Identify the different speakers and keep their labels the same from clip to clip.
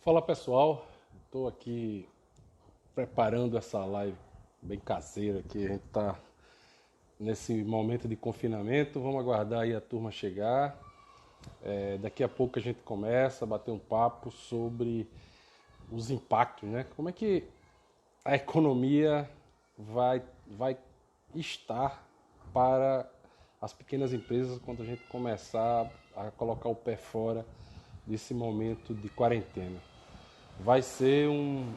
Speaker 1: Fala pessoal, estou aqui preparando essa live bem caseira que a gente está nesse momento de confinamento. Vamos aguardar aí a turma chegar. Daqui a pouco a gente começa a bater um papo sobre os impactos, né? Como é que a economia vai estar para as pequenas empresas quando a gente começar a colocar o pé fora desse momento de quarentena. Vai ser um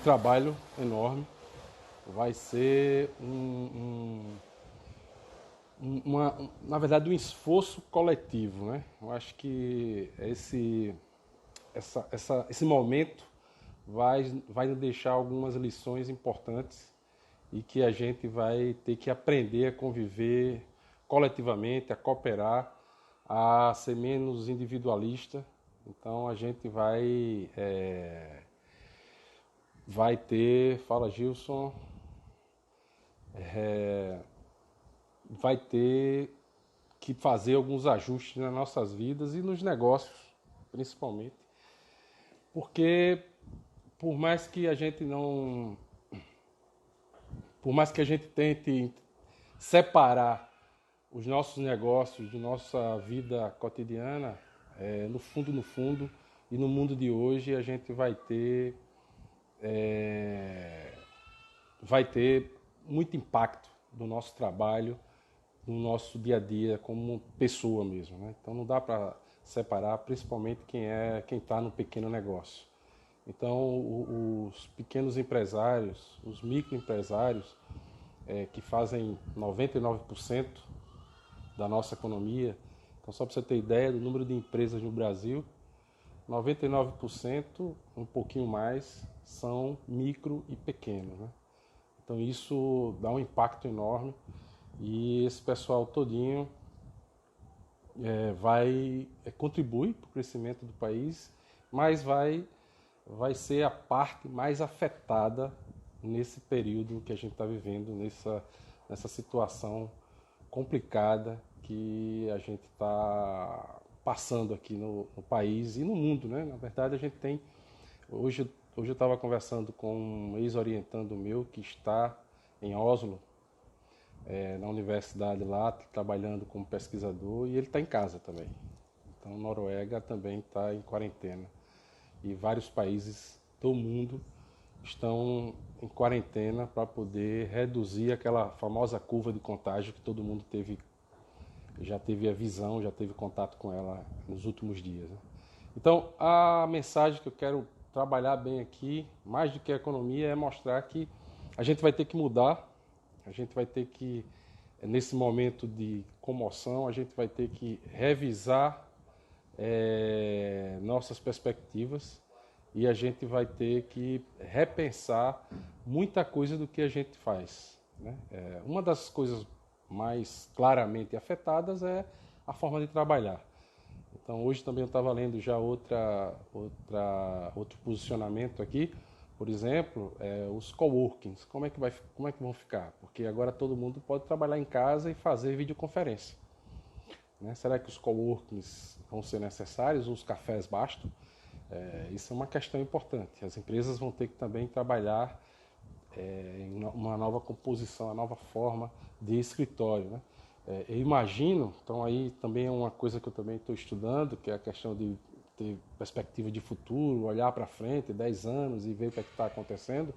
Speaker 1: trabalho enorme, vai ser na verdade, um esforço coletivo, né? Eu acho que esse momento vai nos deixar algumas lições importantes e que a gente vai ter que aprender a conviver coletivamente, a cooperar, a ser menos individualista. Então a gente vai ter, fala Gilson, vai ter que fazer alguns ajustes nas nossas vidas e nos negócios, principalmente, porque por mais que a gente não, por mais que a gente tente separar os nossos negócios de nossa vida cotidiana, no fundo, e no mundo de hoje a gente vai ter muito impacto no nosso trabalho, no nosso dia a dia como pessoa mesmo, né? Então não dá para separar, principalmente quem está no pequeno negócio. Então os pequenos empresários, os microempresários, que fazem 99% da nossa economia. Então só para você ter ideia do número de empresas no Brasil, 99%, um pouquinho mais, são micro e pequenos, né? Então isso dá um impacto enorme e esse pessoal todinho contribui para o crescimento do país, mas vai ser a parte mais afetada nesse período que a gente está vivendo, nessa situação complicada que a gente está passando aqui no país e no mundo, né? Na verdade, a gente tem... Hoje eu estava conversando com um ex-orientando meu que está em Oslo, na universidade lá, trabalhando como pesquisador, e ele está em casa também. Então, Noruega também está em quarentena. E vários países do mundo estão em quarentena para poder reduzir aquela famosa curva de contágio que todo mundo já teve a visão, já teve contato com ela nos últimos dias, né? Então, a mensagem que eu quero trabalhar bem aqui, mais do que a economia, é mostrar que a gente vai ter que mudar, a gente vai ter que, nesse momento de comoção, a gente vai ter que revisar nossas perspectivas e a gente vai ter que repensar muita coisa do que a gente faz, né? Uma das coisas mais claramente afetadas é a forma de trabalhar. Então hoje também eu estava lendo já outro posicionamento aqui, por exemplo, os coworkings, como é que vão ficar? Porque agora todo mundo pode trabalhar em casa e fazer videoconferência, né? Será que os coworkings vão ser necessários ou os cafés bastam? Isso é uma questão importante. As empresas vão ter que também trabalhar em uma nova composição, uma nova forma de escritório, né? Eu imagino, então aí também é uma coisa que eu também estou estudando, que é a questão de ter perspectiva de futuro, olhar para frente, 10 anos e ver o que está acontecendo,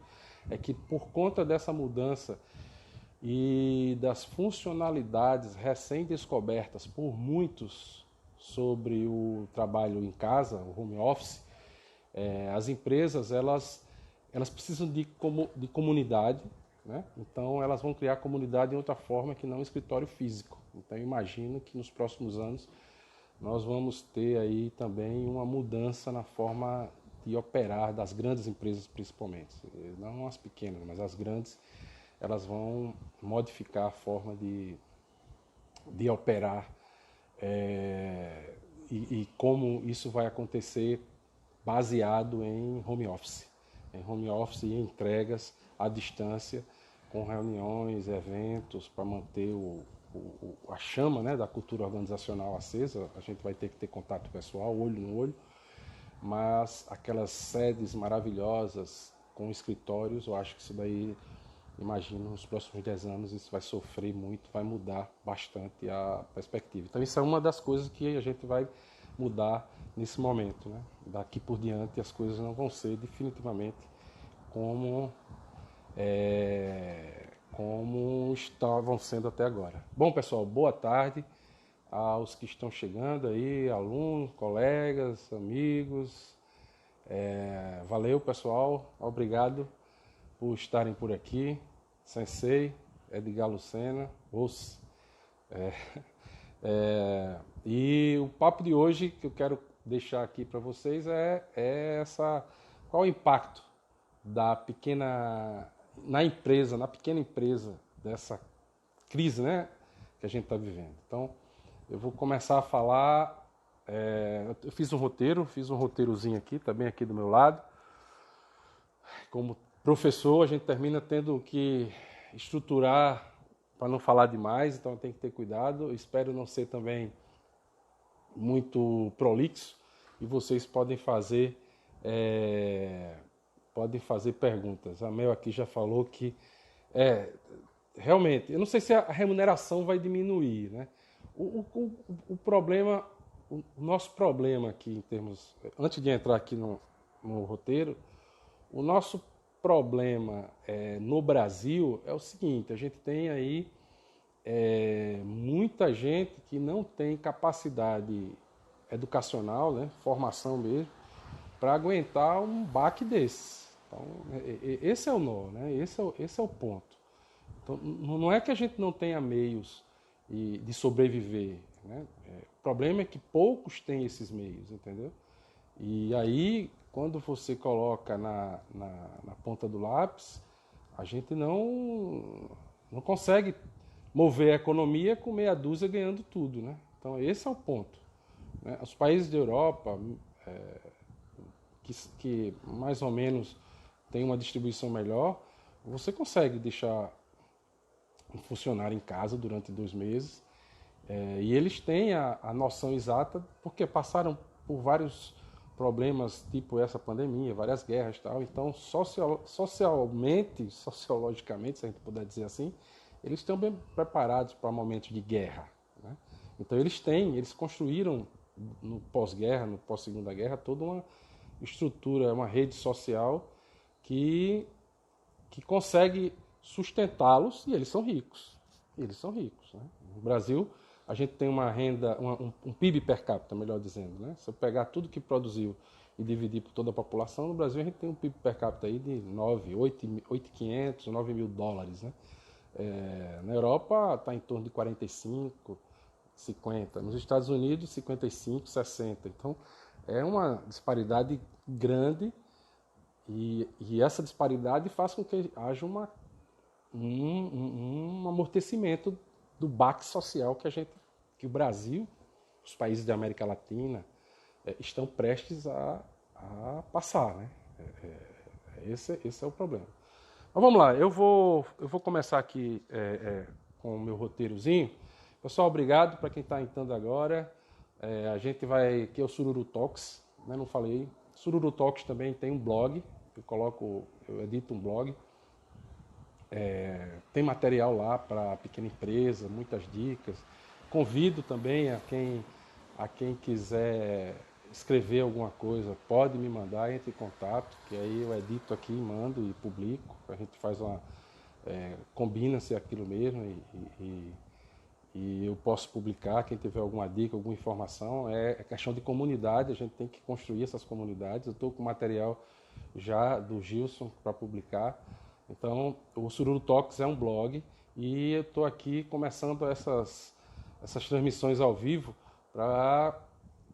Speaker 1: é que por conta dessa mudança e das funcionalidades recém-descobertas por muitos sobre o trabalho em casa, o home office, as empresas elas precisam de comunidade, né? Então elas vão criar comunidade de outra forma que não escritório físico. Então eu imagino que nos próximos anos nós vamos ter aí também uma mudança na forma de operar das grandes empresas principalmente, não as pequenas, mas as grandes, elas vão modificar a forma de operar, e como isso vai acontecer baseado em home office e entregas à distância, com reuniões, eventos, para manter a chama, né, da cultura organizacional acesa. A gente vai ter que ter contato pessoal, olho no olho, mas aquelas sedes maravilhosas com escritórios, eu acho que isso daí, imagino, nos próximos 10 anos isso vai sofrer muito, vai mudar bastante a perspectiva. Então isso é uma das coisas que a gente vai mudar nesse momento, né? Daqui por diante as coisas não vão ser definitivamente como como estavam sendo até agora. Bom, pessoal, boa tarde aos que estão chegando aí, alunos, colegas, amigos. Valeu, pessoal. Obrigado por estarem por aqui. Sensei, Edgar Lucena, os. E o papo de hoje que eu quero deixar aqui para vocês é essa, qual o impacto da pequena na pequena empresa dessa crise, né, que a gente está vivendo. Então, eu vou começar a falar. Eu fiz um roteirozinho aqui, tá bem aqui do meu lado. Como professor, a gente termina tendo que estruturar para não falar demais, então tem que ter cuidado. Eu espero não ser também muito prolixo e vocês podem fazer perguntas. A Mel aqui já falou que realmente, eu não sei se a remuneração vai diminuir, né? O problema, o nosso problema aqui em termos, antes de entrar aqui no roteiro, o nosso problema no Brasil é o seguinte: a gente tem aí muita gente que não tem capacidade educacional, né, formação mesmo, para aguentar um baque desse. Então, esse é o nó, né? Esse é o ponto. Então, não é que a gente não tenha meios de sobreviver, né? O problema é que poucos têm esses meios, entendeu? E aí, quando você coloca na ponta do lápis, a gente não consegue mover a economia com meia dúzia ganhando tudo, né? Então, esse é o ponto, né? Os países da Europa, que mais ou menos tem uma distribuição melhor, você consegue deixar um funcionário em casa durante 2 meses, e eles têm a noção exata, porque passaram por vários problemas, tipo essa pandemia, várias guerras e tal. Então, sociologicamente, se a gente puder dizer assim, eles estão bem preparados para momentos de guerra, né? Então, eles construíram no pós-guerra, no pós-segunda guerra, toda uma estrutura, uma rede social que consegue sustentá-los, e eles são ricos. Eles são ricos, né? No Brasil, a gente tem uma renda, um PIB per capita, melhor dizendo, né? Se eu pegar tudo que produziu e dividir por toda a população, no Brasil a gente tem um PIB per capita aí de 8.500, 9 mil dólares, né? Na Europa está em torno de 45, 50. Nos Estados Unidos, 55, 60. Então, é uma disparidade grande, e essa disparidade faz com que haja um amortecimento do baque social que o Brasil, os países da América Latina, estão prestes a passar, né? Esse é o problema. Mas vamos lá, eu vou começar aqui com o meu roteirozinho. Pessoal, obrigado para quem está entrando agora. A gente vai, aqui é o Sururu Talks, né? Não falei. Sururu Talks também tem um blog, eu edito um blog. Tem material lá para pequena empresa, muitas dicas. Convido também a quem quiser escrever alguma coisa, pode me mandar, entre em contato, que aí eu edito aqui, mando e publico. A gente faz combina-se aquilo mesmo e eu posso publicar. Quem tiver alguma dica, alguma informação, é questão de comunidade, a gente tem que construir essas comunidades. Eu estou com material já do Gilson para publicar. Então, o Sururu Talks é um blog e eu estou aqui começando essas transmissões ao vivo para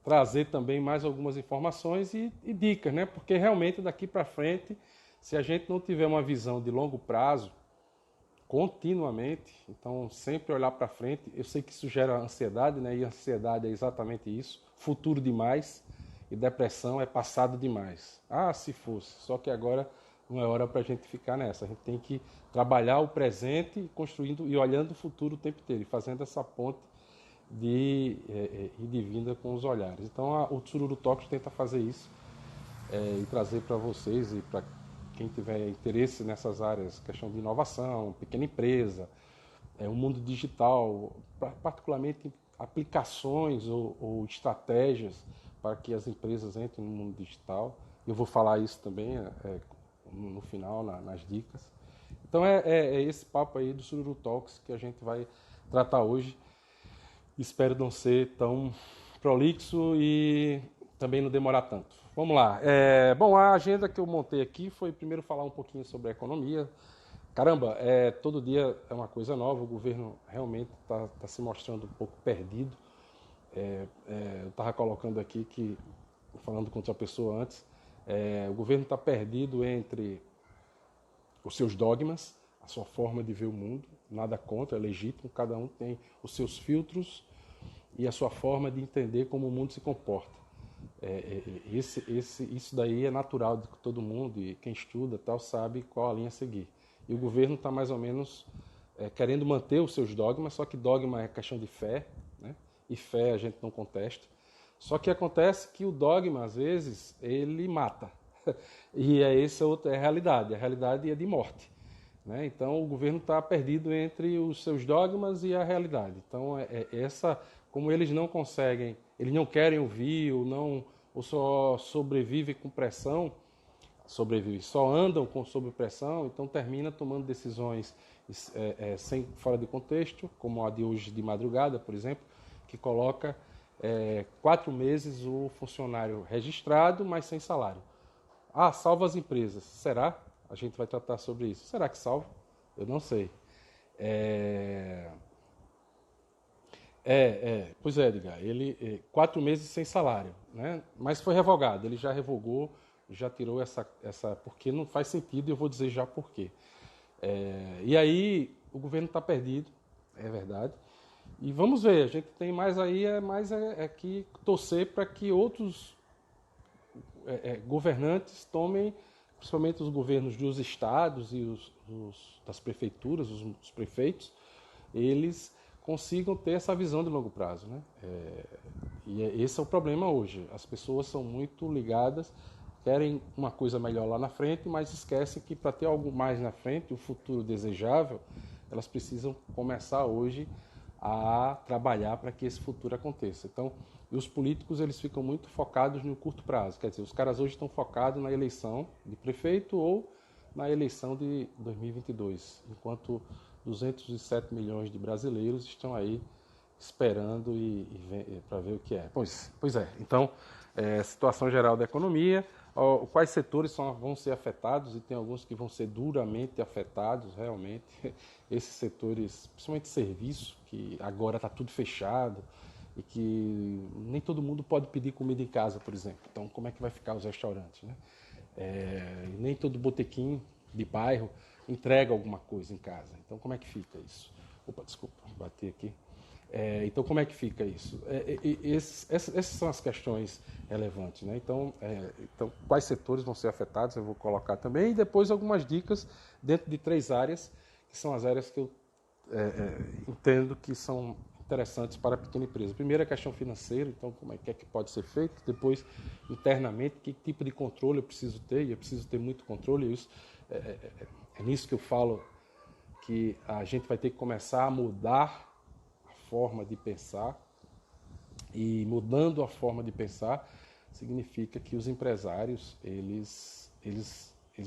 Speaker 1: trazer também mais algumas informações e dicas, né? Porque realmente daqui para frente, se a gente não tiver uma visão de longo prazo, continuamente, então sempre olhar para frente, eu sei que isso gera ansiedade, né? E ansiedade é exatamente isso, futuro demais, e depressão é passado demais. Ah, se fosse, só que agora não é hora para a gente ficar nessa. A gente tem que trabalhar o presente, construindo e olhando o futuro o tempo inteiro, e fazendo essa ponte de vinda com os olhares. Então o Sururu Talks tenta fazer isso. e trazer para vocês e para quem tiver interesse nessas áreas, questão de inovação, pequena empresa, o mundo digital, particularmente aplicações ou estratégias para que as empresas entrem no mundo digital. Eu vou falar isso também no final, nas dicas. Então é esse papo aí do Sururu Talks que a gente vai tratar hoje. Espero não ser tão prolixo e também não demorar tanto. Vamos lá. Bom, a agenda que eu montei aqui foi primeiro falar um pouquinho sobre a economia. Caramba, todo dia é uma coisa nova, o governo realmente está se mostrando um pouco perdido. Eu estava colocando aqui que, falando com outra pessoa antes, o governo está perdido entre os seus dogmas, a sua forma de ver o mundo, nada contra, é legítimo, cada um tem os seus filtros e a sua forma de entender como o mundo se comporta. Isso daí é natural de todo mundo e quem estuda tal sabe qual a linha a seguir. E o governo está mais ou menos querendo manter os seus dogmas, só que dogma é questão de fé, né? E fé a gente não contesta. Só que acontece que o dogma, às vezes, ele mata. E essa é a realidade é de morte. Né? Então o governo está perdido entre os seus dogmas e a realidade. Então como eles não conseguem, eles não querem ouvir ou só sobrevivem com pressão, só andam sob pressão, então termina tomando decisões fora de contexto, como a de hoje de madrugada, por exemplo, que coloca 4 meses o funcionário registrado, mas sem salário. Salva as empresas. Será? A gente vai tratar sobre isso. Será que salva? Eu não sei. Pois é, Edgar. Ele 4 meses sem salário, né? Mas foi revogado. Ele já revogou, já tirou essa porque não faz sentido. E eu vou dizer já por quê. E aí o governo está perdido, é verdade. E vamos ver. A gente tem mais aí que torcer para que outros governantes tomem, principalmente os governos dos estados e das prefeituras, os prefeitos, eles consigam ter essa visão de longo prazo. Né? Esse é o problema hoje. As pessoas são muito ligadas, querem uma coisa melhor lá na frente, mas esquecem que para ter algo mais na frente, o futuro desejável, elas precisam começar hoje a trabalhar para que esse futuro aconteça. Então, e os políticos eles ficam muito focados no curto prazo. Quer dizer, os caras hoje estão focados na eleição de prefeito ou na eleição de 2022, enquanto 207 milhões de brasileiros estão aí esperando para ver o que é. Pois é. Então, situação geral da economia, quais setores vão ser afetados, e tem alguns que vão ser duramente afetados, realmente. Esses setores, principalmente serviço, que agora está tudo fechado, e que nem todo mundo pode pedir comida em casa, por exemplo. Então, como é que vai ficar os restaurantes? Né? Nem todo botequim de bairro entrega alguma coisa em casa. Então, como é que fica isso? Opa, desculpa, bati aqui. Então, como é que fica isso? Essas são as questões relevantes. Né? Então, quais setores vão ser afetados? Eu vou colocar também. E depois algumas dicas dentro de 3 áreas, que são as áreas que eu entendo que são interessantes para a pequena empresa. Primeiro, a questão financeira, então como é que pode ser feito. Depois, internamente, que tipo de controle eu preciso ter, e eu preciso ter muito controle. Isso, é nisso que eu falo que a gente vai ter que começar a mudar a forma de pensar, e mudando a forma de pensar, significa que os empresários, eles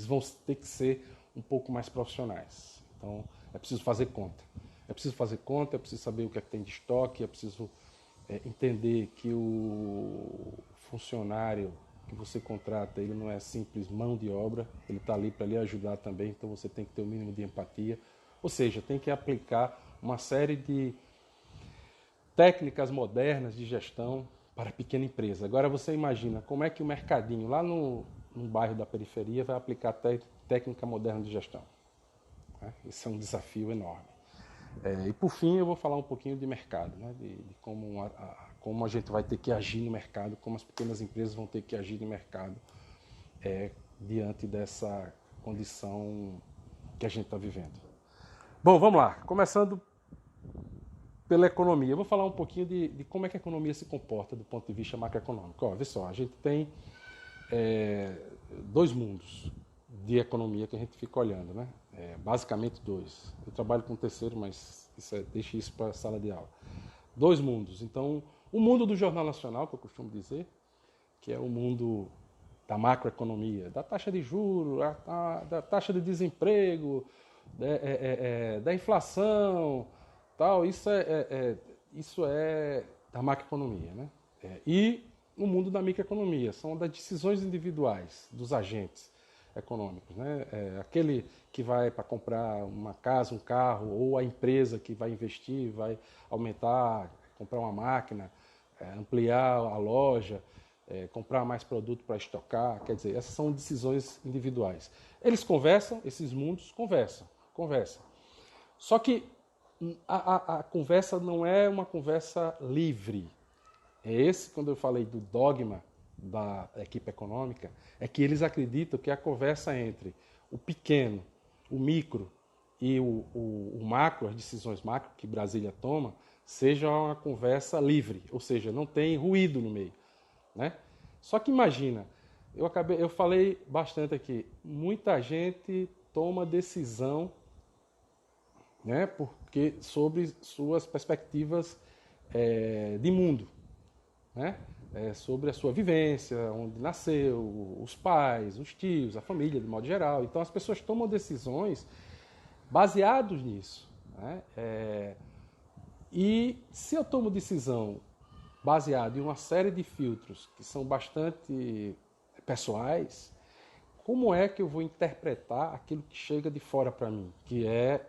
Speaker 1: vão ter que ser um pouco mais profissionais. Então, é preciso fazer conta. É preciso saber o que é que tem de estoque, é preciso entender que o funcionário que você contrata, ele não é simples mão de obra, ele está ali para lhe ajudar também, então você tem que ter o mínimo de empatia. Ou seja, tem que aplicar uma série de técnicas modernas de gestão para a pequena empresa. Agora você imagina como é que o mercadinho lá no bairro da periferia vai aplicar técnica moderna de gestão. Esse é um desafio enorme. E por fim eu vou falar um pouquinho de mercado, né? de como a gente vai ter que agir no mercado, como as pequenas empresas vão ter que agir no mercado diante dessa condição que a gente está vivendo. Bom, vamos lá. Começando pela economia. Eu vou falar um pouquinho de como é que a economia se comporta do ponto de vista macroeconômico. Vê só, a gente tem dois mundos de economia que a gente fica olhando, né? Basicamente dois. Eu trabalho com o terceiro, mas deixe isso para a sala de aula. Dois mundos. Então, o mundo do Jornal Nacional, que eu costumo dizer, que é o mundo da macroeconomia, da taxa de juros, da taxa de desemprego, da inflação, tal. Isso é da macroeconomia, né? E o mundo da microeconomia, são das decisões individuais dos agentes econômicos, né? Aquele que vai para comprar uma casa, um carro, ou a empresa que vai investir, vai aumentar, comprar uma máquina, ampliar a loja, comprar mais produto para estocar, quer dizer, essas são decisões individuais. Eles conversam, esses mundos conversam. Só que a conversa não é uma conversa livre. Quando eu falei do dogma da equipe econômica, é que eles acreditam que a conversa entre o pequeno, o micro e o macro, as decisões macro que Brasília toma, seja uma conversa livre, ou seja, não tem ruído no meio, né? Só que imagina, eu falei bastante aqui, muita gente toma decisão, né, porque sobre suas perspectivas de mundo, né? Sobre a sua vivência, onde nasceu, os pais, os tios, a família, de modo geral. Então, as pessoas tomam decisões baseadas nisso, né? E se eu tomo decisão baseada em uma série de filtros que são bastante pessoais, como é que eu vou interpretar aquilo que chega de fora para mim?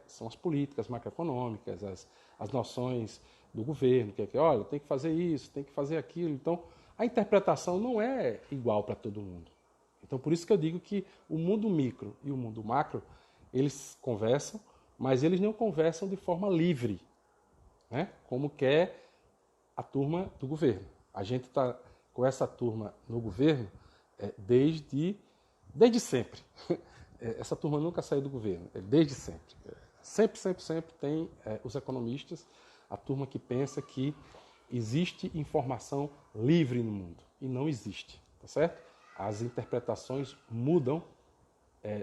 Speaker 1: São as políticas macroeconômicas, as noções do governo, olha, tem que fazer isso, tem que fazer aquilo. Então, a interpretação não é igual para todo mundo. Então, por isso que eu digo que o mundo micro e o mundo macro, eles conversam, mas eles não conversam de forma livre, né? Como quer a turma do governo. A gente está com essa turma no governo desde sempre. Essa turma nunca saiu do governo, desde sempre. Sempre tem os economistas, a turma que pensa que existe informação livre no mundo. E não existe, tá certo? As interpretações mudam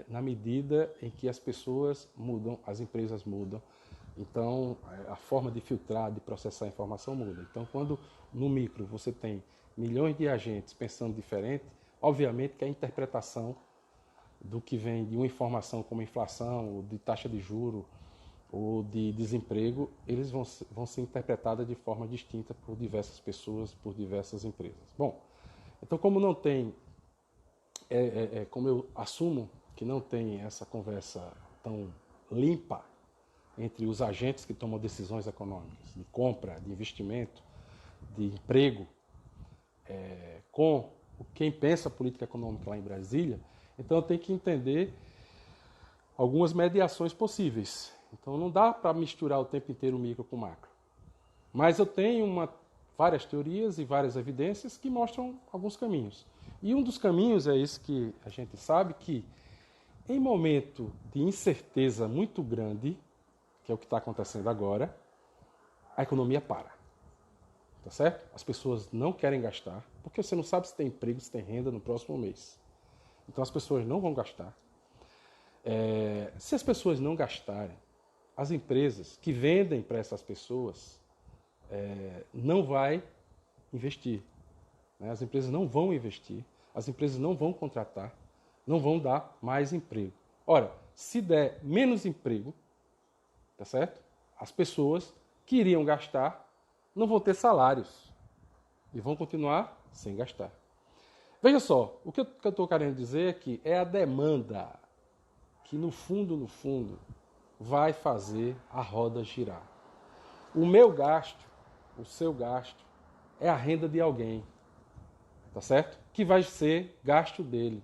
Speaker 1: na medida em que as pessoas mudam, as empresas mudam. Então, a forma de filtrar, de processar a informação muda. Então, quando no micro você tem milhões de agentes pensando diferente, obviamente que a interpretação do que vem de uma informação como inflação, ou de taxa de juro, ou de desemprego, eles vão ser interpretadas de forma distinta por diversas pessoas, por diversas empresas. Bom, então como não tem, como eu assumo que não tem essa conversa tão limpa entre os agentes que tomam decisões econômicas, de compra, de investimento, de emprego, com quem pensa a política econômica lá em Brasília, então eu tenho que entender algumas mediações possíveis. Então não dá para misturar o tempo inteiro o micro com o macro. Mas eu tenho várias teorias e várias evidências que mostram alguns caminhos. E um dos caminhos é esse que a gente sabe que, em momento de incerteza muito grande, que é o que está acontecendo agora, a economia para. Tá certo? As pessoas não querem gastar, porque você não sabe se tem emprego, se tem renda no próximo mês. Então as pessoas não vão gastar. Se as pessoas não gastarem, as empresas que vendem para essas pessoas não vai investir. Né? As empresas não vão investir, as empresas não vão contratar, não vão dar mais emprego. Ora, se der menos emprego, tá certo? As pessoas que iriam gastar não vão ter salários e vão continuar sem gastar. Veja só, o que eu estou querendo dizer é que é a demanda que no fundo, vai fazer a roda girar. O meu gasto, o seu gasto, é a renda de alguém, tá certo? Que vai ser gasto dele,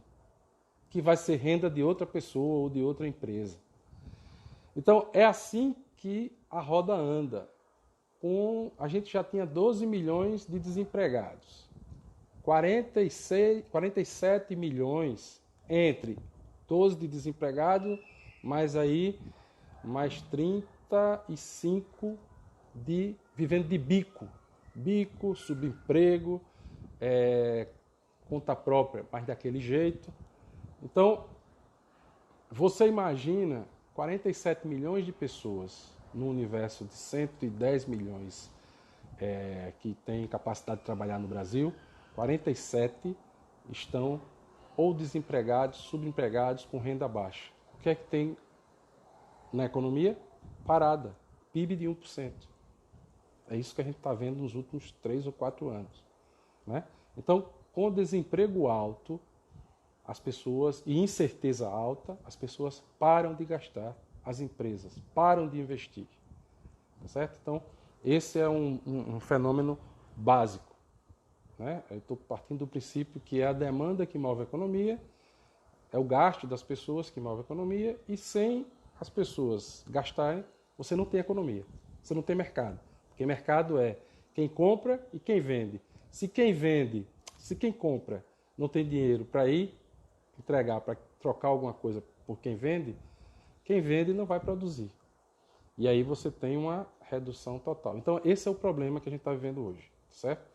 Speaker 1: que vai ser renda de outra pessoa ou de outra empresa. Então, é assim que a roda anda. A gente já tinha 12 milhões de desempregados. 47 milhões entre 12 de desempregados, mais 35 vivendo de bico. Bico, subemprego, conta própria, mas daquele jeito. Então, você imagina 47 milhões de pessoas no universo de 110 milhões que tem capacidade de trabalhar no Brasil, 47 estão ou desempregados, subempregados, com renda baixa. O que é que tem na economia? Parada. PIB de 1%. É isso que a gente está vendo nos últimos 3 ou 4 anos. Né? Então, com desemprego alto, as pessoas, e incerteza alta, as pessoas param de gastar, as empresas param de investir. Tá certo? Então, esse é um fenômeno básico. Né? Eu estou partindo do princípio que é a demanda que move a economia, é o gasto das pessoas que move a economia, e sem as pessoas gastarem, você não tem economia, você não tem mercado. Porque mercado é quem compra e quem vende. Se quem compra não tem dinheiro para ir entregar, para trocar alguma coisa por quem vende não vai produzir. E aí você tem uma redução total. Então esse é o problema que a gente está vivendo hoje, certo?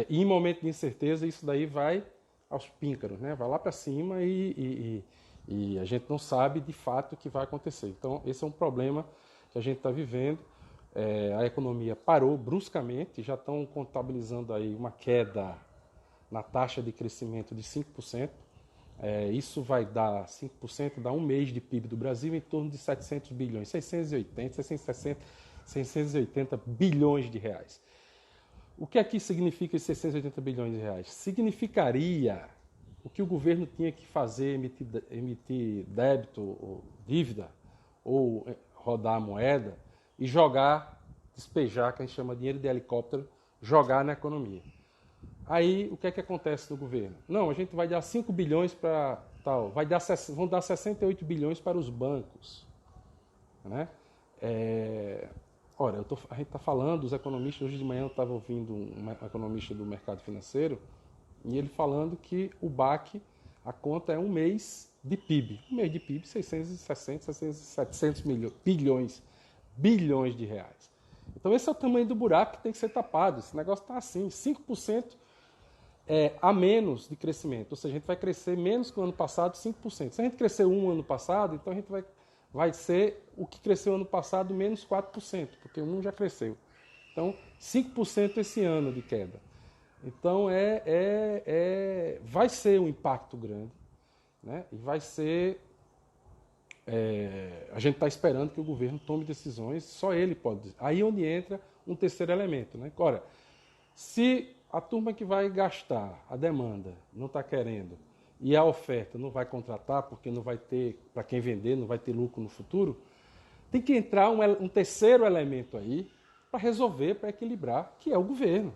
Speaker 1: E em momento de incerteza isso daí vai aos píncaros, né? Vai lá para cima e a gente não sabe de fato o que vai acontecer. Então esse é um problema que a gente está vivendo. A economia parou bruscamente, já estão contabilizando aí uma queda na taxa de crescimento de 5%. Isso vai dar 5%, dá um mês de PIB do Brasil em torno de 700 bilhões, 680 bilhões de reais. O que aqui significa esses 680 bilhões de reais? Significaria o que o governo tinha que fazer, emitir débito, ou dívida, ou rodar a moeda e jogar, despejar, que a gente chama de dinheiro de helicóptero, jogar na economia. Aí, o que é que acontece no governo? Não, a gente vai dar 5 bilhões para tal, vão dar 68 bilhões para os bancos. Né? Ora, a gente está falando, os economistas, hoje de manhã eu estava ouvindo um economista do mercado financeiro, e ele falando que o BAC, a conta é um mês de PIB. Um mês de PIB, 660, 700 bilhões de reais. Então esse é o tamanho do buraco que tem que ser tapado. Esse negócio está assim, 5% a menos de crescimento. Ou seja, a gente vai crescer menos que o ano passado, 5%. Se a gente crescer ano passado, então a gente vai ser o que cresceu ano passado menos 4%, porque já cresceu. Então, 5% esse ano de queda. Então, vai ser um impacto grande, né? E vai ser... a gente está esperando que o governo tome decisões, só ele pode. Aí onde entra um terceiro elemento. Né? Ora, se a turma que vai gastar, a demanda, não está querendo, e a oferta não vai contratar, porque não vai ter, para quem vender, não vai ter lucro no futuro, tem que entrar um terceiro elemento aí para resolver, para equilibrar, que é o governo.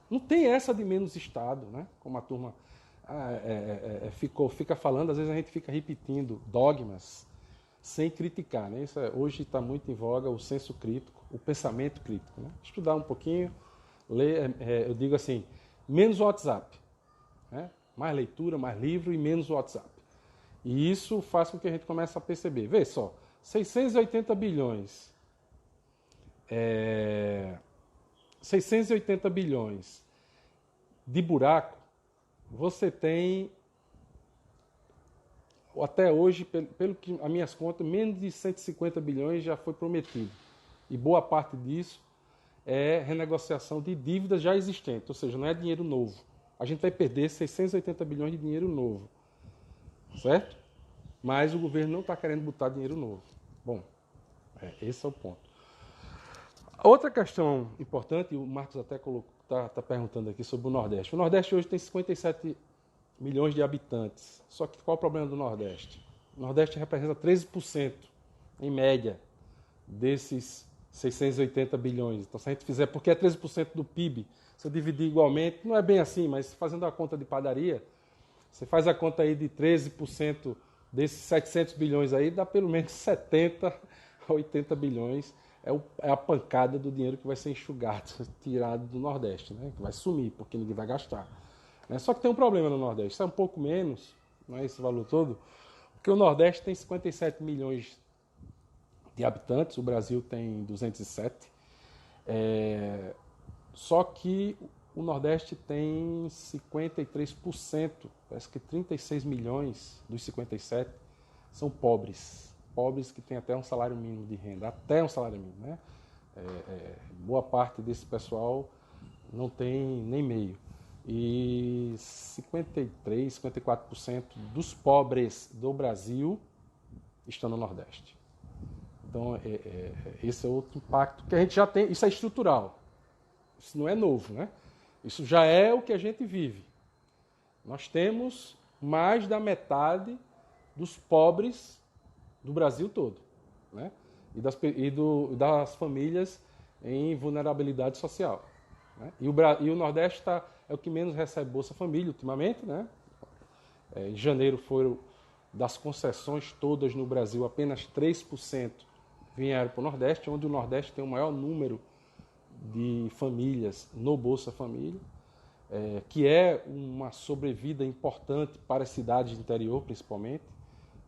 Speaker 1: Não tem essa de menos Estado, né? Como a turma fica falando, às vezes a gente fica repetindo dogmas sem criticar. Né? Hoje está muito em voga o senso crítico, o pensamento crítico. Né? Estudar um pouquinho, ler, eu digo assim, menos WhatsApp. Né? Mais leitura, mais livro e menos WhatsApp. E isso faz com que a gente comece a perceber. Vê só, 680 bilhões. 680 bilhões de buraco, você tem, até hoje, pelo que as minhas contas, menos de 150 bilhões já foi prometido. E boa parte disso é renegociação de dívidas já existentes, ou seja, não é dinheiro novo. A gente vai perder 680 bilhões de dinheiro novo, certo? Mas o governo não está querendo botar dinheiro novo. Bom, esse é o ponto. Outra questão importante, o Marcos até está perguntando aqui sobre o Nordeste. O Nordeste hoje tem 57 milhões de habitantes. Só que qual é o problema do Nordeste? O Nordeste representa 13%, em média, desses 680 bilhões. Então, se a gente fizer, porque é 13% do PIB, se eu dividir igualmente, não é bem assim, mas fazendo a conta de padaria, você faz a conta aí de 13% desses 700 bilhões aí, dá pelo menos 70 a 80 bilhões. É a pancada do dinheiro que vai ser enxugado, tirado do Nordeste, né? Que vai sumir, porque ninguém vai gastar. Né? Só que tem um problema no Nordeste, isso é um pouco menos, não é esse valor todo, porque o Nordeste tem 57 milhões de habitantes, o Brasil tem 207. Só que o Nordeste tem 53%, parece que 36 milhões dos 57 são pobres. Pobres que têm até um salário mínimo de renda, até um salário mínimo, né? Boa parte desse pessoal não tem nem meio. E 53, 54% dos pobres do Brasil estão no Nordeste. Então, esse é outro impacto que a gente já tem. Isso é estrutural. Isso não é novo, né? Isso já é o que a gente vive. Nós temos mais da metade dos pobres do Brasil todo, né? Das famílias em vulnerabilidade social, né? E o Nordeste é o que menos recebe Bolsa Família ultimamente, né? Em janeiro foram, das concessões todas no Brasil, apenas 3% vieram para o Nordeste, onde o Nordeste tem o maior número de famílias no Bolsa Família, que é uma sobrevida importante para as cidades do interior, principalmente,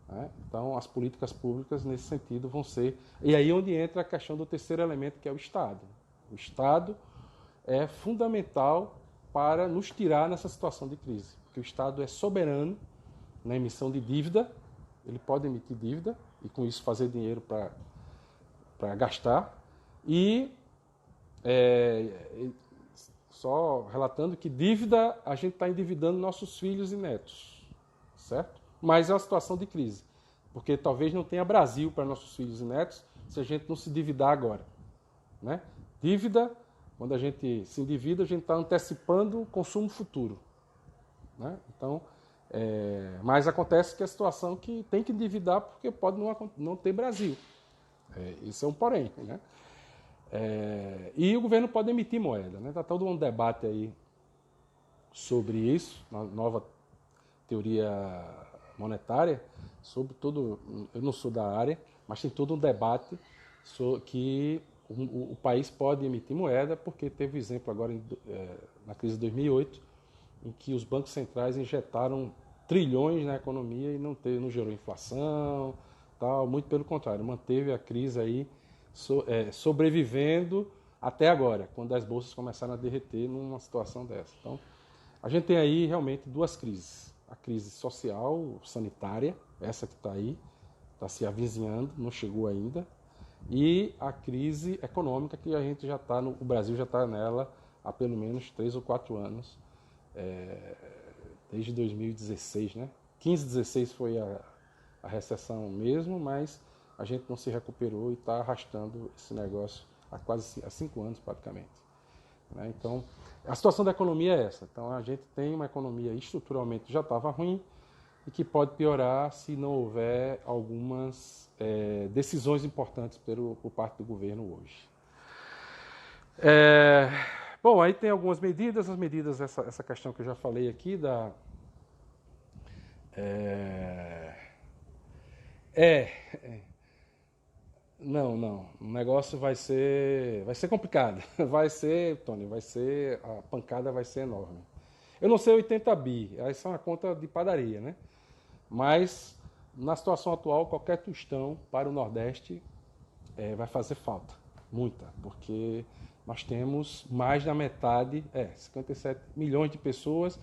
Speaker 1: né? Então, as políticas públicas, nesse sentido, vão ser... E aí onde entra a questão do terceiro elemento, que é o Estado. O Estado é fundamental para nos tirar nessa situação de crise, porque o Estado é soberano na emissão de dívida, ele pode emitir dívida e, com isso, fazer dinheiro para gastar. E só relatando que dívida, a gente está endividando nossos filhos e netos, certo? Mas é uma situação de crise, porque talvez não tenha Brasil para nossos filhos e netos se a gente não se endividar agora, né? Dívida, quando a gente se endivida, a gente está antecipando o consumo futuro, né? Então, mas acontece que a situação que tem que endividar porque pode não ter Brasil. Isso é um porém, né? E o governo pode emitir moeda, né? Está todo um debate aí sobre isso, na nova teoria monetária, sobre todo. Eu não sou da área, mas tem todo um debate que o país pode emitir moeda, porque teve exemplo agora na crise de 2008, em que os bancos centrais injetaram trilhões na economia e não gerou inflação, tal, muito pelo contrário, manteve a crise aí sobrevivendo até agora, quando as bolsas começaram a derreter numa situação dessa. Então, a gente tem aí realmente duas crises. A crise social, sanitária, essa que está aí, está se avizinhando, não chegou ainda, e a crise econômica que a gente já está, o Brasil já está nela há pelo menos 3 ou 4 anos, desde 2016, né? 15, 16 foi a recessão mesmo, mas a gente não se recuperou e está arrastando esse negócio há 5 anos praticamente, né? Então, a situação da economia é essa. Então, a gente tem uma economia estruturalmente que já estava ruim e que pode piorar se não houver algumas decisões importantes por parte do governo hoje. Bom, aí tem algumas medidas, essa questão que eu já falei aqui Não, o negócio vai ser complicado. Tony, a pancada vai ser enorme. Eu não sei 80 bi, essa é uma conta de padaria, né? Mas, na situação atual, qualquer tostão para o Nordeste vai fazer falta, muita, porque nós temos mais da metade, 57 milhões de pessoas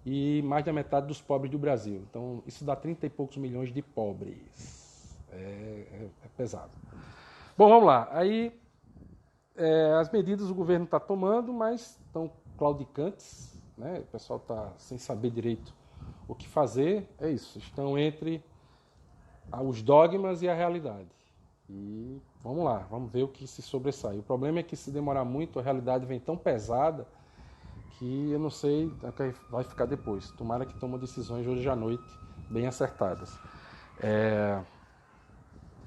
Speaker 1: e mais da metade dos pobres do Brasil. Então, isso dá 30 e poucos milhões de pobres. É pesado. Bom, vamos lá. Aí, as medidas o governo está tomando, mas estão claudicantes, né? O pessoal está sem saber direito o que fazer. É isso, estão entre os dogmas e a realidade. E vamos lá, vamos ver o que se sobressai. O problema é que, se demorar muito, a realidade vem tão pesada que eu não sei o que vai ficar depois. Tomara que tomem decisões hoje à noite bem acertadas.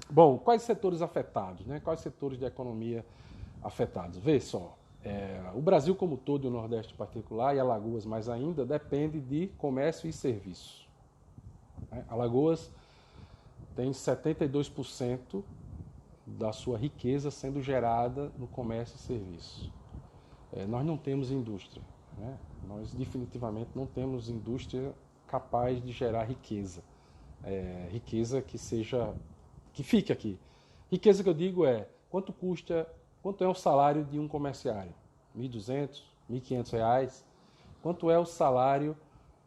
Speaker 1: Bom, quais setores afetados, né? Quais setores da economia afetados? Vê só, o Brasil como todo, e o Nordeste em particular, e Alagoas mais ainda, depende de comércio e serviço, né? Alagoas tem 72% da sua riqueza sendo gerada no comércio e serviço. Nós não temos indústria, né? Nós definitivamente não temos indústria capaz de gerar riqueza. Riqueza que fique aqui. Riqueza que eu digo quanto é o salário de um comerciário? 1.200, R$ 1.500, quanto é o salário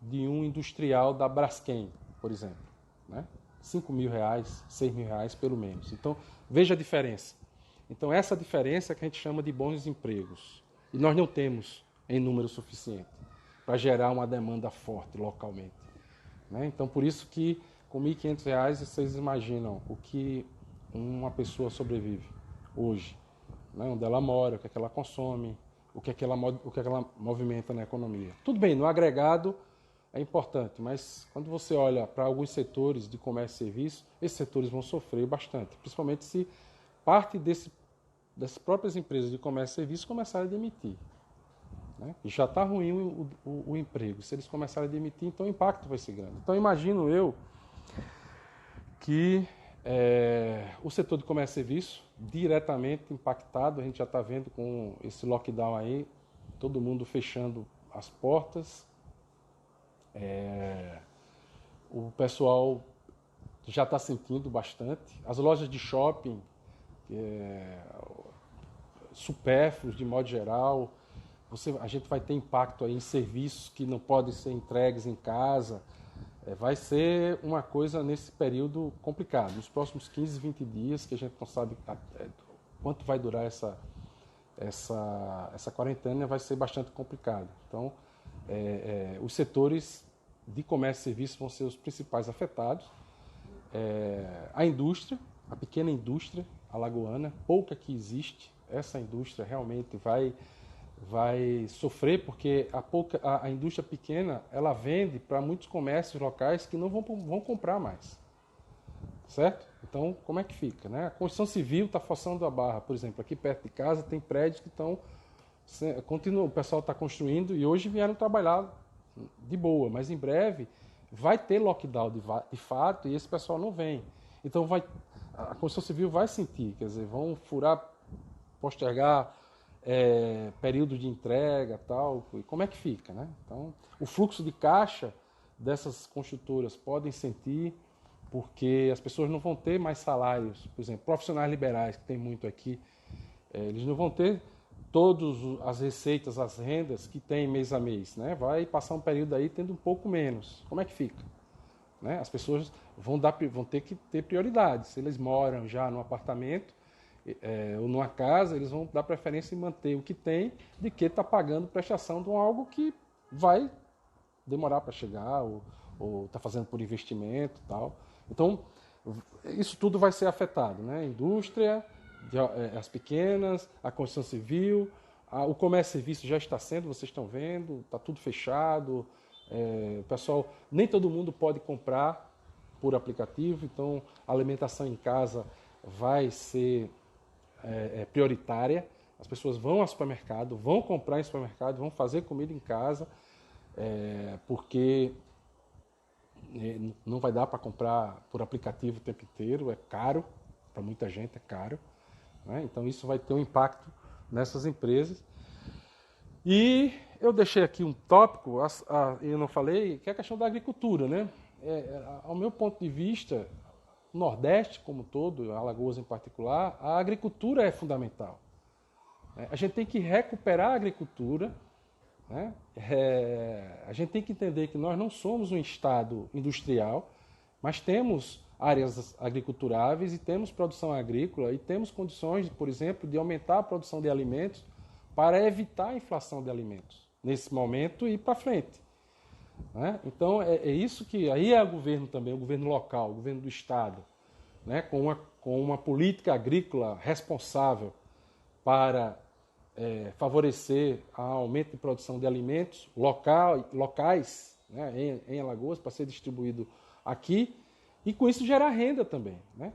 Speaker 1: de um industrial da Braskem, por exemplo, né? R$ 5.000, R$ 6.000 pelo menos. Então, veja a diferença. Então, essa diferença é que a gente chama de bons empregos. E nós não temos em número suficiente para gerar uma demanda forte localmente, né? Então, por isso que com R$ 1.500 vocês imaginam o que uma pessoa sobrevive hoje, né? Onde ela mora, o que é que ela consome, o que é que ela movimenta na economia. Tudo bem, no agregado é importante, mas quando você olha para alguns setores de comércio e serviço, esses setores vão sofrer bastante, principalmente se parte dessas próprias empresas de comércio e serviço começarem a demitir, né? E já está ruim o emprego. Se eles começarem a demitir, então o impacto vai ser grande. Então imagino eu que o setor de comércio e serviço diretamente impactado, a gente já está vendo com esse lockdown aí, todo mundo fechando as portas, o pessoal já está sentindo bastante, as lojas de shopping, supérfluos de modo geral, a gente vai ter impacto aí em serviços que não podem ser entregues em casa. Vai ser uma coisa nesse período complicado. Nos próximos 15, 20 dias, que a gente não sabe quanto vai durar essa quarentena, vai ser bastante complicado. Então, os setores de comércio e serviço vão ser os principais afetados. A indústria, a pequena indústria alagoana, pouca que existe, essa indústria realmente vai sofrer, porque a indústria pequena ela vende para muitos comércios locais que não vão comprar mais, certo? Então, como é que fica, né? A construção civil está forçando a barra. Por exemplo, aqui perto de casa tem prédios que estão o pessoal está construindo e hoje vieram trabalhar de boa, mas em breve vai ter lockdown de fato e esse pessoal não vem. Então a construção civil vai sentir, quer dizer, vão postergar período de entrega, tal, e como é que fica, né? Então, o fluxo de caixa dessas construtoras podem sentir, porque as pessoas não vão ter mais salários, por exemplo, profissionais liberais, que tem muito aqui, eles não vão ter todas as receitas, as rendas que tem mês a mês, né? Vai passar um período aí tendo um pouco menos. Como é que fica, né? As pessoas vão ter que ter prioridade. Se eles moram já no apartamento, ou numa casa, eles vão dar preferência em manter o que tem, de que está pagando prestação de algo que vai demorar para chegar, ou está fazendo por investimento e tal. Então, isso tudo vai ser afetado, né? A indústria, as pequenas, a construção civil, o comércio e serviço já está sendo, vocês estão vendo, está tudo fechado. O pessoal, nem todo mundo pode comprar por aplicativo, então a alimentação em casa vai ser prioritária. As pessoas vão ao supermercado, vão comprar em supermercado, vão fazer comida em casa, porque não vai dar para comprar por aplicativo o tempo inteiro, é caro, para muita gente é caro, né? Então isso vai ter um impacto nessas empresas. E eu deixei aqui um tópico, eu não falei, que é a questão da agricultura, né? Ao meu ponto de vista, o Nordeste como um todo, Alagoas em particular, a agricultura é fundamental. A gente tem que recuperar a agricultura, né? A gente tem que entender que nós não somos um estado industrial, mas temos áreas agriculturáveis e temos produção agrícola e temos condições, por exemplo, de aumentar a produção de alimentos para evitar a inflação de alimentos nesse momento e para frente, né? Então, isso que aí é o governo também, o governo local, o governo do estado, né? Com uma política agrícola responsável para favorecer o aumento de produção de alimentos locais, né? Em Alagoas, para ser distribuído aqui, e com isso gerar renda também, né?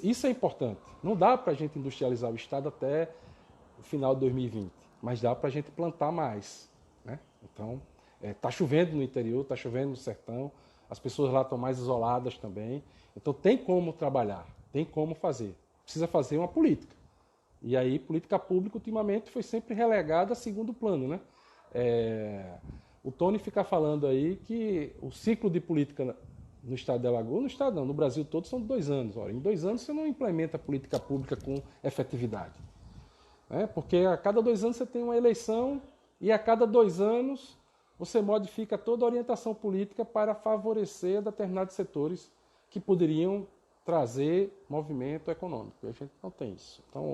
Speaker 1: Isso é importante. Não dá para a gente industrializar o estado até o final de 2020, mas dá para a gente plantar mais, né? Então, está chovendo no interior, está chovendo no sertão, as pessoas lá estão mais isoladas também, então tem como trabalhar, tem como fazer. Precisa fazer uma política. E aí, política pública, ultimamente, foi sempre relegada a segundo plano, né? O Tony fica falando aí que o ciclo de política no estado de Alagoas, no estado não, no Brasil todo, são 2 anos. Ora, em 2 anos você não implementa política pública com efetividade. né? Porque a cada 2 anos você tem uma eleição e a cada 2 anos você modifica toda a orientação política para favorecer determinados setores que poderiam trazer movimento econômico. E a gente não tem isso. Então,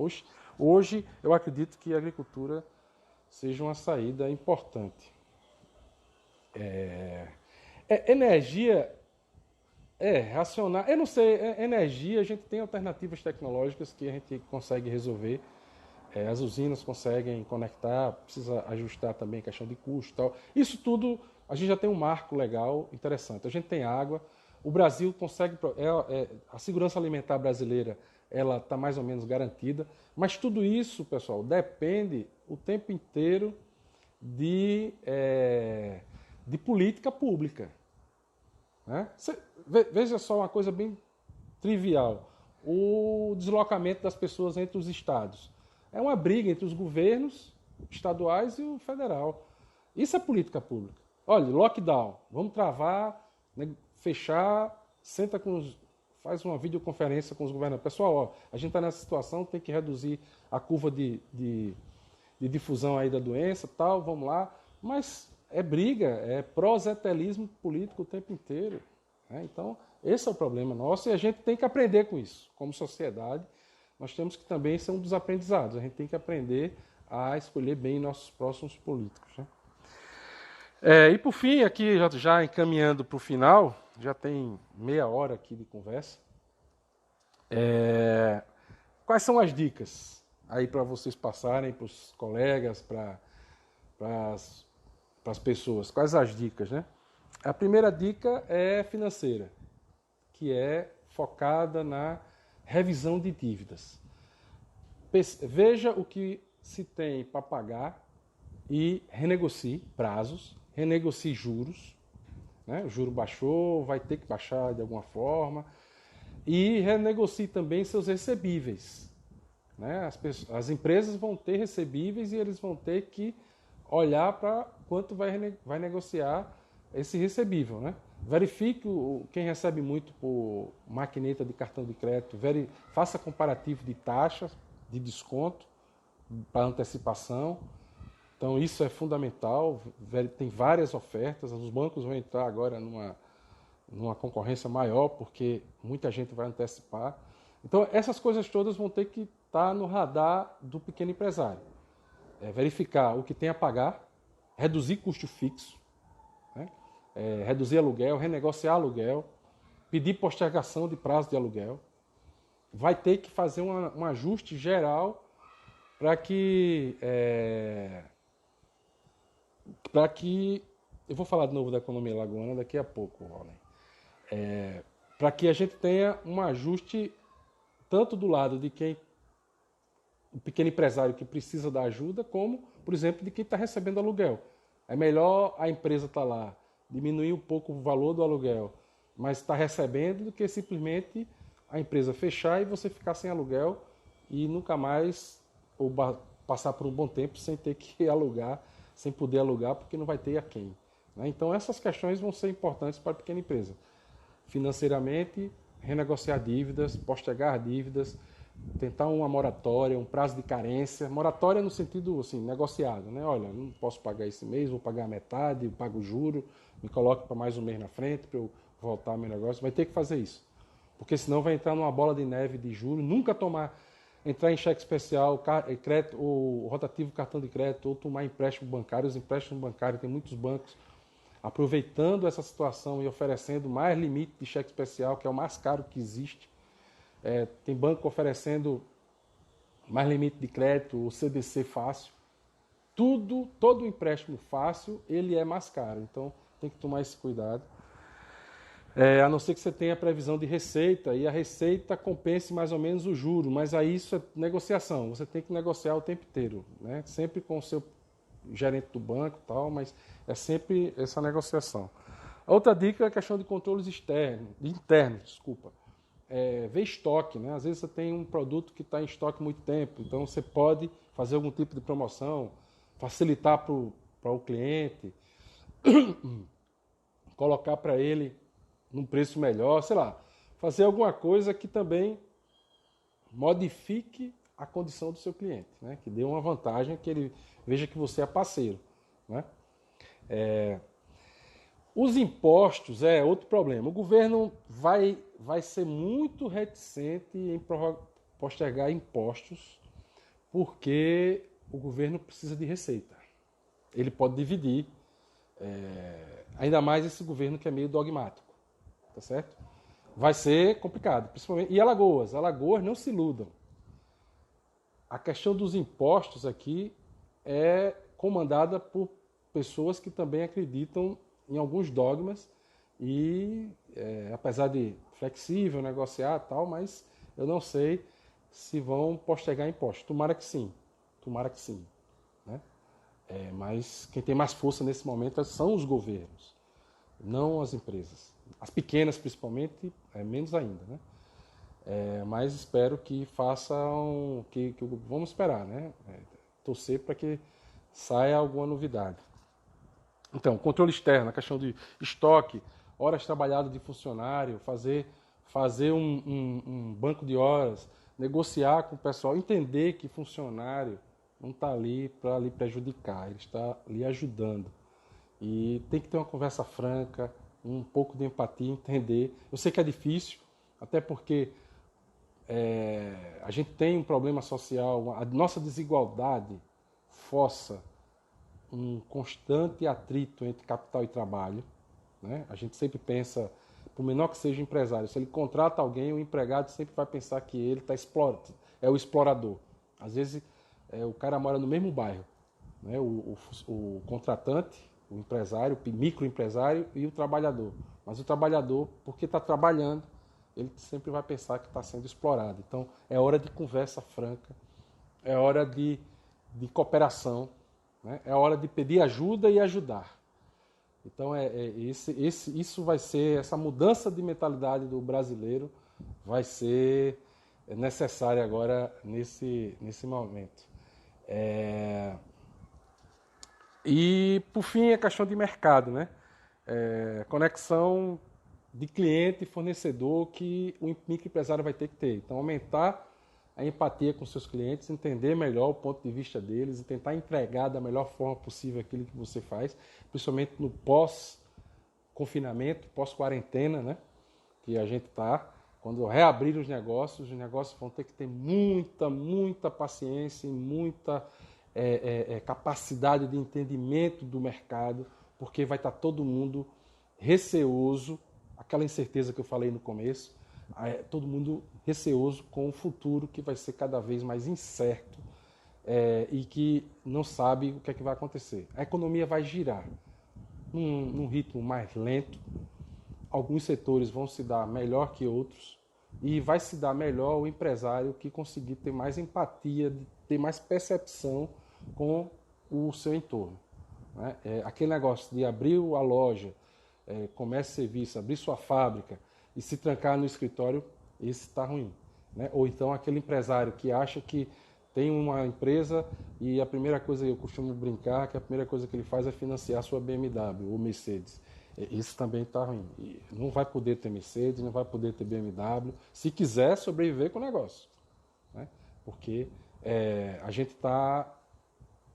Speaker 1: hoje eu acredito que a agricultura seja uma saída importante. Energia racionar. Eu não sei, energia, a gente tem alternativas tecnológicas que a gente consegue resolver. As usinas conseguem conectar, precisa ajustar também a questão de custo e tal. Isso tudo, a gente já tem um marco legal interessante. A gente tem água, o Brasil consegue, a segurança alimentar brasileira, ela está mais ou menos garantida, mas tudo isso, pessoal, depende o tempo inteiro de política pública. Né? Veja só uma coisa bem trivial, o deslocamento das pessoas entre os estados. É uma briga entre os governos estaduais e o federal. Isso é política pública. Olha, lockdown, vamos travar, né, fechar, faz uma videoconferência com os governadores. Pessoal, ó, a gente está nessa situação, tem que reduzir a curva de difusão aí da doença, tal, vamos lá. Mas é briga, é prosetelismo político o tempo inteiro. Né? Então, esse é o problema nosso e a gente tem que aprender com isso, como sociedade. Nós temos que também ser um dos aprendizados. A gente tem que aprender a escolher bem nossos próximos políticos. Né? E por fim, aqui já encaminhando para o final, já tem meia hora aqui de conversa. Quais são as dicas aí para vocês passarem para os colegas, para as pessoas? Quais as dicas, né? A primeira dica é financeira, que é focada na revisão de dívidas. Veja o que se tem para pagar e renegocie prazos, renegocie juros. Né? O juro baixou, vai ter que baixar de alguma forma. E renegocie também seus recebíveis. Né? As empresas vão ter recebíveis e eles vão ter que olhar para quanto vai negociar esse recebível. Né? Verifique quem recebe muito por maquineta de cartão de crédito, faça comparativo de taxas, de desconto para antecipação. Então isso é fundamental, tem várias ofertas, os bancos vão entrar agora numa concorrência maior, porque muita gente vai antecipar. Então essas coisas todas vão ter que estar no radar do pequeno empresário. Verificar o que tem a pagar, reduzir custo fixo, né? Reduzir aluguel, renegociar aluguel, pedir postergação de prazo de aluguel. Vai ter que fazer um ajuste geral para que eu vou falar de novo da economia lagoana daqui a pouco, Roland. Para que a gente tenha um ajuste tanto do lado de o pequeno empresário que precisa da ajuda, como, por exemplo, de quem está recebendo aluguel. É melhor a empresa estar lá, diminuir um pouco o valor do aluguel, mas está recebendo, do que simplesmente a empresa fechar e você ficar sem aluguel e nunca mais, ou passar por um bom tempo sem ter que alugar, sem poder alugar, porque não vai ter a quem. Né? Então essas questões vão ser importantes para a pequena empresa. Financeiramente, renegociar dívidas, postergar dívidas, tentar uma moratória, um prazo de carência. Moratória no sentido assim, negociado. Né? Olha, não posso pagar esse mês, vou pagar metade, pago o juro, me coloque para mais um mês na frente para eu voltar ao meu negócio. Vai ter que fazer isso. Porque senão vai entrar numa bola de neve de juros, entrar em cheque especial, crédito, ou rotativo cartão de crédito, ou tomar empréstimo bancário. Os empréstimos bancários, tem muitos bancos aproveitando essa situação e oferecendo mais limite de cheque especial, que é o mais caro que existe. Tem banco oferecendo mais limite de crédito, o CDC fácil. Todo empréstimo fácil, ele é mais caro. Então, tem que tomar esse cuidado. A não ser que você tenha previsão de receita, e a receita compense mais ou menos o juro, mas aí isso é negociação, você tem que negociar o tempo inteiro, né? Sempre com o seu gerente do banco e tal, mas é sempre essa negociação. A outra dica é a questão de controles internos. Ver estoque, né? Às vezes você tem um produto que está em estoque há muito tempo, então você pode fazer algum tipo de promoção, facilitar para o cliente, colocar para ele num preço melhor, sei lá, fazer alguma coisa que também modifique a condição do seu cliente, né? Que dê uma vantagem, que ele veja que você é parceiro, né? Os impostos é outro problema. O governo vai ser muito reticente em postergar impostos, porque o governo precisa de receita. Ele pode dividir, ainda mais esse governo que é meio dogmático, tá certo? Vai ser complicado, principalmente. E Alagoas não se iludam. A questão dos impostos aqui é comandada por pessoas que também acreditam em alguns dogmas e, apesar de flexível, negociar e tal, mas eu não sei se vão postergar impostos. Tomara que sim, né? Mas quem tem mais força nesse momento são os governos, não as empresas. As pequenas, principalmente, menos ainda, né? Mas espero que façam, vamos esperar, né? Torcer para que saia alguma novidade. Então, controle externo, a questão de estoque, horas trabalhadas de funcionário, fazer um banco de horas, negociar com o pessoal, entender que funcionário não está ali para lhe prejudicar, ele está lhe ajudando. E tem que ter uma conversa franca, um pouco de empatia, entender. Eu sei que é difícil, até porque a gente tem um problema social, a nossa desigualdade força um constante atrito entre capital e trabalho, né? A gente sempre pensa, por menor que seja o empresário, se ele contrata alguém, o empregado sempre vai pensar que ele é o explorador. Às vezes o cara mora no mesmo bairro, né? O contratante, o empresário, o microempresário e o trabalhador. Mas o trabalhador, porque está trabalhando, ele sempre vai pensar que está sendo explorado. Então é hora de conversa franca, é hora de cooperação, né? É hora de pedir ajuda e ajudar. Então isso vai ser, essa mudança de mentalidade do brasileiro vai ser necessária agora nesse momento. E por fim a questão de mercado, né? Conexão de cliente e fornecedor que o microempresário vai ter que ter. Então aumentar a empatia com seus clientes, entender melhor o ponto de vista deles e tentar entregar da melhor forma possível aquilo que você faz, principalmente no pós-confinamento, pós-quarentena, né? Que a gente está. Quando reabrir os negócios vão ter que ter muita paciência e muita capacidade de entendimento do mercado, porque vai estar todo mundo receoso, aquela incerteza que eu falei no começo, todo mundo receoso com o futuro que vai ser cada vez mais incerto e que não sabe o que é que vai acontecer. A economia vai girar num ritmo mais lento, alguns setores vão se dar melhor que outros e vai se dar melhor o empresário que conseguir ter mais empatia, ter mais percepção com o seu entorno, né? Aquele negócio de abrir a loja, comércio e serviço, abrir sua fábrica e se trancar no escritório, esse está ruim, né? Ou então aquele empresário que acha que tem uma empresa e a primeira coisa, eu costumo brincar, que a primeira coisa que ele faz é financiar sua BMW ou Mercedes. Isso também está ruim. E não vai poder ter Mercedes, não vai poder ter BMW, se quiser sobreviver com o negócio, né? Porque a gente está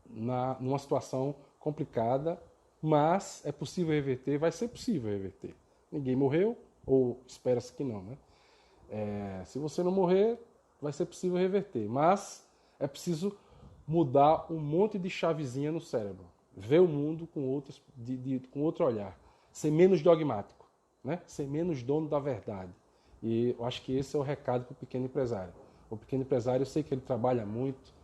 Speaker 1: numa situação complicada, mas é possível reverter, vai ser possível reverter. Ninguém morreu, ou espera-se que não, né? Se você não morrer, vai ser possível reverter, mas é preciso mudar um monte de chavezinha no cérebro, ver o mundo com outro olhar, ser menos dogmático, né? Ser menos dono da verdade. E eu acho que esse é o recado para o pequeno empresário. O pequeno empresário, eu sei que ele trabalha muito,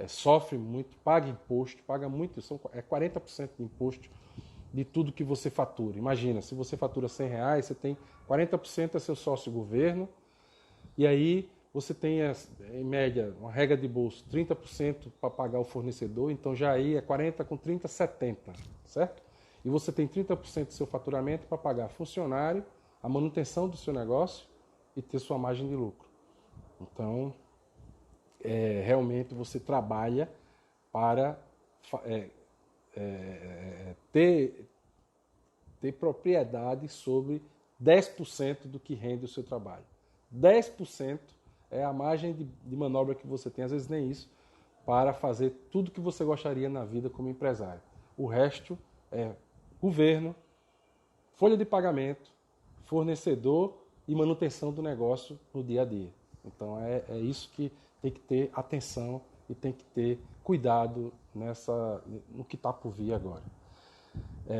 Speaker 1: sofre muito, paga imposto, paga muito, 40% de imposto de tudo que você fatura. Imagina, se você fatura R$100, você tem 40% é seu sócio governo, e aí você tem, em média, uma regra de bolso, 30% para pagar o fornecedor, então já aí é 40 com 30, 70, certo? E você tem 30% do seu faturamento para pagar funcionário, a manutenção do seu negócio e ter sua margem de lucro. Então, realmente você trabalha para ter propriedade sobre 10% do que rende o seu trabalho. 10% é a margem de manobra que você tem, às vezes nem isso, para fazer tudo que você gostaria na vida como empresário. O resto é governo, folha de pagamento, fornecedor e manutenção do negócio no dia a dia. Então é isso que tem que ter atenção e tem que ter cuidado no que está por vir agora.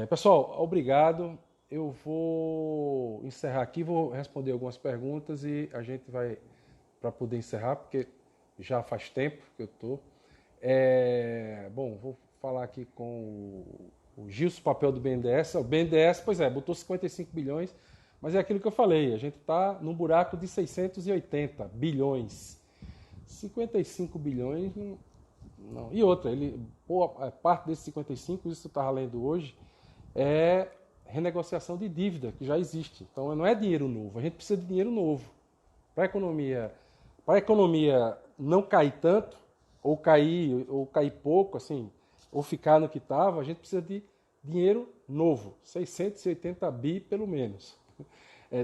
Speaker 1: Pessoal, obrigado. Eu vou encerrar aqui, vou responder algumas perguntas e a gente vai, para poder encerrar, porque já faz tempo que eu estou. Bom, vou falar aqui com o Gilson, papel do BNDES. O BNDES, pois é, botou 55 bilhões, mas é aquilo que eu falei, a gente está num buraco de 680 bilhões. 55 bilhões, não. E outra, boa parte desses 55, isso eu estava lendo hoje, é renegociação de dívida, que já existe. Então não é dinheiro novo, a gente precisa de dinheiro novo. Para a economia não cair tanto, ou cair pouco, assim, ou ficar no que estava, a gente precisa de dinheiro novo, 680 bi pelo menos.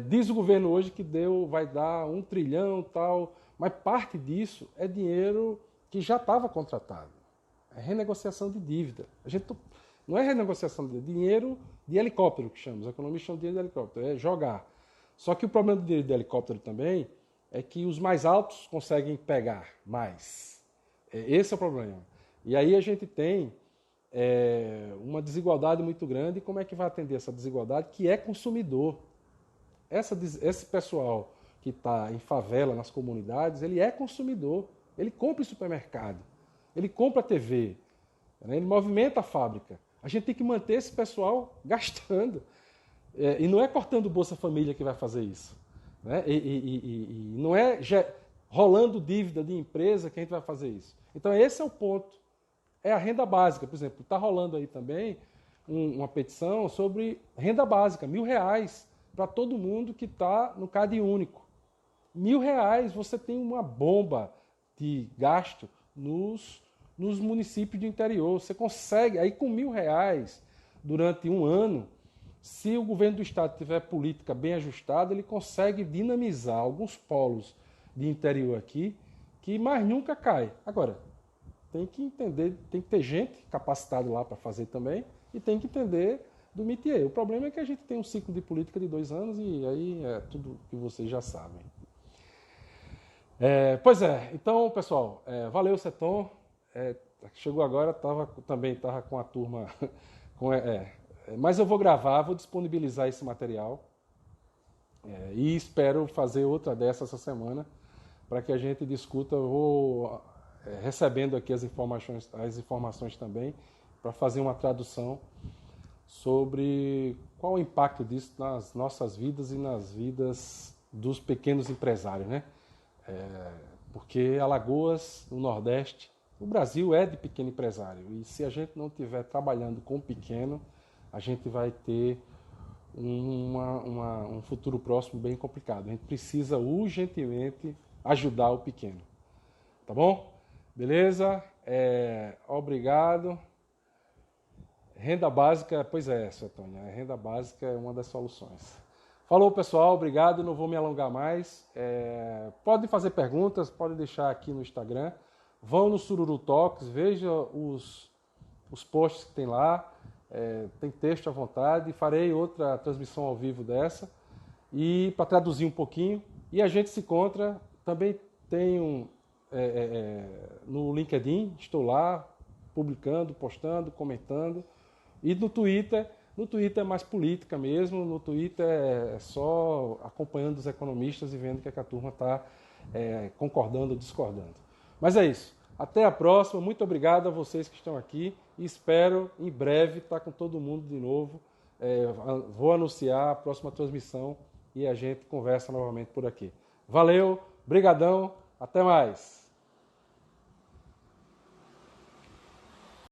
Speaker 1: Diz o governo hoje que vai dar 1 trilhão tal, mas parte disso é dinheiro que já estava contratado. É renegociação de dívida. Não é renegociação de dinheiro de helicóptero, que chamamos. A economia chama de dinheiro de helicóptero, é jogar. Só que o problema do dinheiro de helicóptero também é que os mais altos conseguem pegar mais. Esse é o problema. E aí a gente tem uma desigualdade muito grande. E como é que vai atender essa desigualdade? Que é consumidor. Esse pessoal que está em favela, nas comunidades, ele é consumidor. Ele compra em supermercado, ele compra TV, né? Ele movimenta a fábrica. A gente tem que manter esse pessoal gastando. E não é cortando o Bolsa Família que vai fazer isso. Né? E não é rolando dívida de empresa que a gente vai fazer isso. Então esse é o ponto. É a renda básica. Por exemplo, está rolando aí também uma petição sobre renda básica, R$1.000 para todo mundo que está no Cade Único. R$1.000, você tem uma bomba de gasto nos municípios do interior. Você consegue, aí com R$1.000, durante um ano, se o governo do estado tiver política bem ajustada, ele consegue dinamizar alguns polos de interior aqui, que mais nunca cai. Agora, tem que entender, tem que ter gente capacitada lá para fazer também, e tem que entender do métier. O problema é que a gente tem um ciclo de política de 2 anos, e aí é tudo que vocês já sabem. Pois é, então, pessoal, valeu, Seton. Chegou agora, também estava com a turma. Mas eu vou gravar, vou disponibilizar esse material e espero fazer outra dessa essa semana para que a gente discuta. Eu vou recebendo aqui as informações também para fazer uma tradução sobre qual o impacto disso nas nossas vidas e nas vidas dos pequenos empresários, né? Porque Alagoas, no Nordeste, o Brasil é de pequeno empresário. E se a gente não estiver trabalhando com o pequeno, a gente vai ter um futuro próximo bem complicado. A gente precisa urgentemente ajudar o pequeno. Tá bom? Beleza? Obrigado. Renda básica, pois é, Suetônia, a renda básica é uma das soluções. Falou, pessoal, obrigado, não vou me alongar mais. Pode fazer perguntas, pode deixar aqui no Instagram. Vão no Sururu Talks, veja os posts que tem lá, tem texto à vontade. Farei outra transmissão ao vivo dessa, e para traduzir um pouquinho. E a gente se encontra, também tenho no LinkedIn, estou lá, publicando, postando, comentando. E no Twitter é mais política mesmo, no Twitter é só acompanhando os economistas e vendo o que a turma está concordando ou discordando. Mas é isso. Até a próxima. Muito obrigado a vocês que estão aqui e espero em breve estar com todo mundo de novo. Vou anunciar a próxima transmissão e a gente conversa novamente por aqui. Valeu, brigadão, até mais.